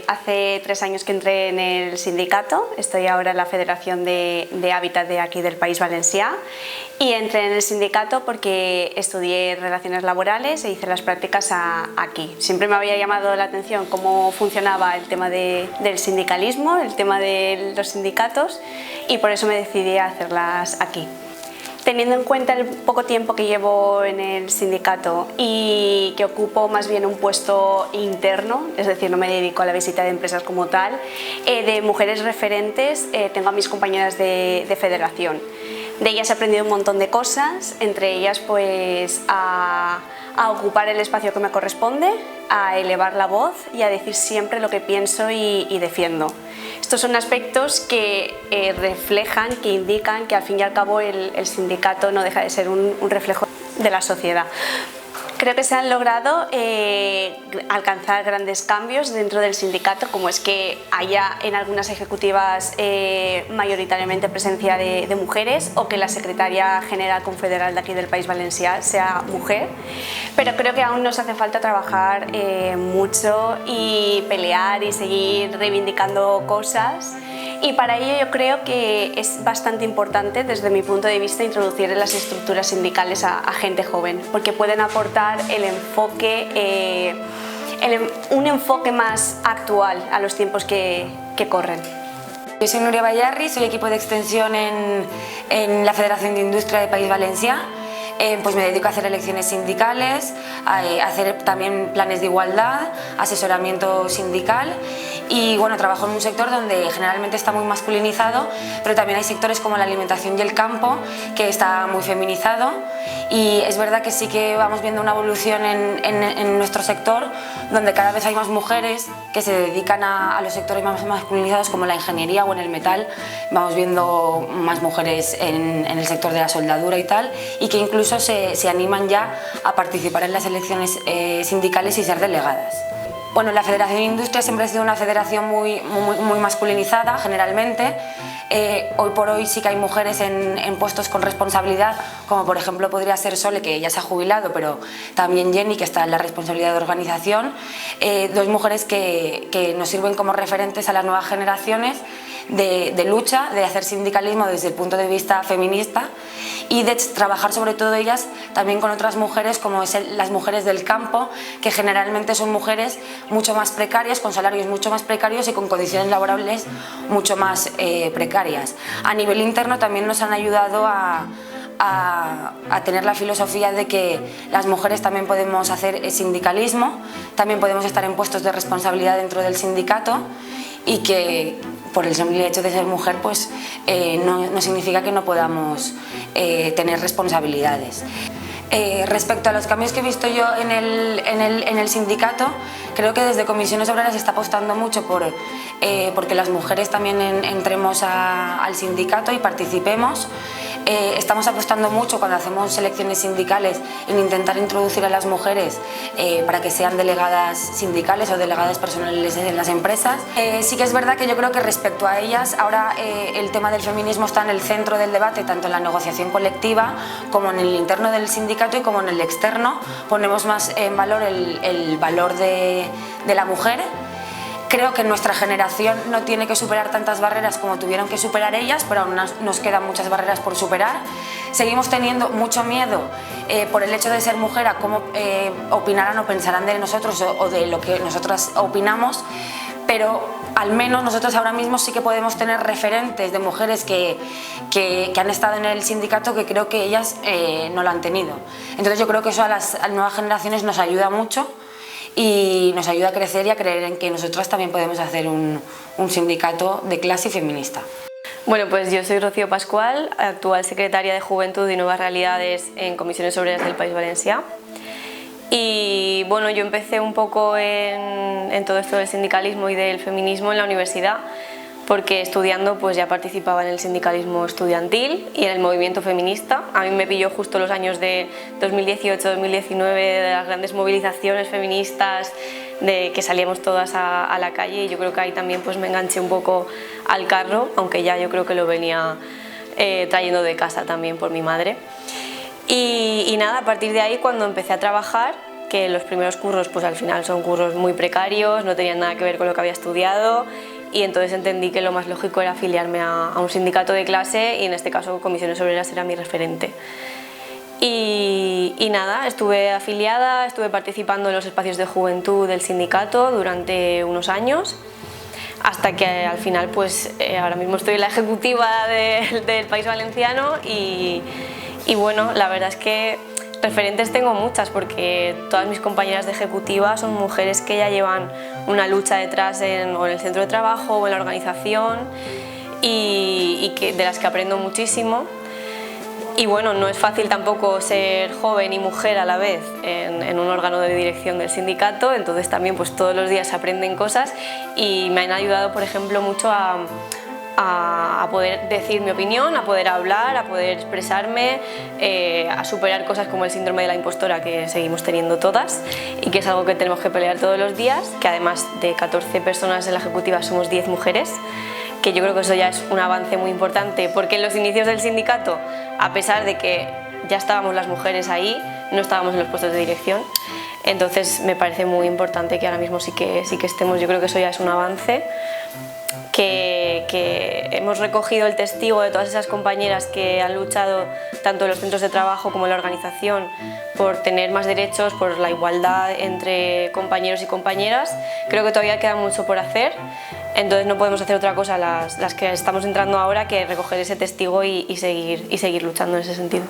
Hace 3 años que entré en el sindicato, estoy ahora en la Federación de Hábitat de aquí del País Valencià, y entré en el sindicato porque estudié Relaciones Laborales e hice las prácticas aquí. Siempre me había llamado la atención cómo funcionaba el tema del sindicalismo, el tema de los sindicatos, y por eso me decidí a hacerlas aquí. Teniendo en cuenta el poco tiempo que llevo en el sindicato y que ocupo más bien un puesto interno, es decir, no me dedico a la visita de empresas como tal, de mujeres referentes tengo a mis compañeras de federación. De ellas he aprendido un montón de cosas, entre ellas pues a ocupar el espacio que me corresponde, a elevar la voz y a decir siempre lo que pienso y defiendo. Estos son aspectos que reflejan, que indican que al fin y al cabo el sindicato no deja de ser un reflejo de la sociedad. Creo que se han logrado alcanzar grandes cambios dentro del sindicato, como es que haya en algunas ejecutivas mayoritariamente presencia de mujeres, o que la secretaria general confederal de aquí del País Valencià sea mujer, pero creo que aún nos hace falta trabajar mucho y pelear y seguir reivindicando cosas. Y para ello yo creo que es bastante importante, desde mi punto de vista, introducir en las estructuras sindicales a gente joven, porque pueden aportar el enfoque, un enfoque más actual a los tiempos que corren. Yo soy Núria Bayarri, soy equipo de extensión en la Federación de Industria del País Valencià. Pues me dedico a hacer elecciones sindicales, a hacer también planes de igualdad, asesoramiento sindical, y bueno, trabajo en un sector donde generalmente está muy masculinizado, pero también hay sectores como la alimentación y el campo que está muy feminizado, y es verdad que sí que vamos viendo una evolución en nuestro sector, donde cada vez hay más mujeres que se dedican a los sectores más masculinizados como la ingeniería o en el metal. Vamos viendo más mujeres en el sector de la soldadura y tal, y que incluso se animan ya a participar en las elecciones sindicales y ser delegadas. Bueno, la Federación de Industria siempre ha sido una federación muy masculinizada, generalmente. Hoy por hoy sí que hay mujeres en puestos con responsabilidad, como por ejemplo podría ser Sole, que ya se ha jubilado, pero también Jenny, que está en la responsabilidad de organización. Dos mujeres que nos sirven como referentes a las nuevas generaciones de lucha, de hacer sindicalismo desde el punto de vista feminista, y de trabajar sobre todo ellas también con otras mujeres, como las mujeres del campo, que generalmente son mujeres mucho más precarias, con salarios mucho más precarios y con condiciones laborables mucho más precarias. A nivel interno también nos han ayudado a tener la filosofía de que las mujeres también podemos hacer sindicalismo, también podemos estar en puestos de responsabilidad dentro del sindicato, y que por el simple hecho de ser mujer pues no significa que no podamos tener responsabilidades. Respecto a los cambios que he visto yo en el sindicato, creo que desde Comisiones Obreras se está apostando mucho porque las mujeres también entremos al sindicato y participemos. Estamos apostando mucho cuando hacemos elecciones sindicales en intentar introducir a las mujeres para que sean delegadas sindicales o delegadas personales en las empresas. Sí que es verdad que yo creo que respecto a ellas ahora el tema del feminismo está en el centro del debate, tanto en la negociación colectiva como en el interno del sindicato y como en el externo. Ponemos más en valor el valor de la mujer. Creo que nuestra generación no tiene que superar tantas barreras como tuvieron que superar ellas, pero aún nos quedan muchas barreras por superar. Seguimos teniendo mucho miedo por el hecho de ser mujer a cómo opinarán o pensarán de nosotros o de lo que nosotras opinamos, pero al menos nosotros ahora mismo sí que podemos tener referentes de mujeres que han estado en el sindicato, que creo que ellas no lo han tenido. Entonces yo creo que eso a las nuevas generaciones nos ayuda mucho y nos ayuda a crecer y a creer en que nosotras también podemos hacer un sindicato de clase y feminista. Bueno, pues yo soy Rocío Pascual, actual secretaria de Juventud y Nuevas Realidades en Comisiones Obreras del País Valencià. Y bueno, yo empecé un poco en todo esto del sindicalismo y del feminismo en la universidad, porque estudiando pues ya participaba en el sindicalismo estudiantil y en el movimiento feminista. A mí me pilló justo los años de 2018-2019 de las grandes movilizaciones feministas, de que salíamos todas a la calle, y yo creo que ahí también pues me enganché un poco al carro, aunque ya yo creo que lo venía trayendo de casa también por mi madre. Y nada, a partir de ahí, cuando empecé a trabajar, que los primeros curros pues al final son curros muy precarios, no tenían nada que ver con lo que había estudiado, y entonces entendí que lo más lógico era afiliarme a un sindicato de clase, y en este caso Comisiones Obreras era mi referente. Y nada, estuve afiliada, estuve participando en los espacios de juventud del sindicato durante unos años, hasta que al final pues ahora mismo estoy en la ejecutiva del País Valenciano y bueno, la verdad es que referentes tengo muchas, porque todas mis compañeras de ejecutiva son mujeres que ya llevan una lucha detrás o en el centro de trabajo o en la organización, y de las que aprendo muchísimo. Y bueno, no es fácil tampoco ser joven y mujer a la vez en un órgano de dirección del sindicato, entonces también pues todos los días se aprenden cosas, y me han ayudado, por ejemplo, mucho a poder decir mi opinión, a poder hablar, a poder expresarme, a superar cosas como el síndrome de la impostora que seguimos teniendo todas y que es algo que tenemos que pelear todos los días, que además de 14 personas en la ejecutiva somos 10 mujeres, que yo creo que eso ya es un avance muy importante, porque en los inicios del sindicato, a pesar de que ya estábamos las mujeres ahí, no estábamos en los puestos de dirección. Entonces me parece muy importante que ahora mismo sí que estemos. Yo creo que eso ya es un avance, que hemos recogido el testigo de todas esas compañeras que han luchado tanto en los centros de trabajo como en la organización por tener más derechos, por la igualdad entre compañeros y compañeras. Creo que todavía queda mucho por hacer, entonces no podemos hacer otra cosa las que estamos entrando ahora que recoger ese testigo y seguir luchando en ese sentido.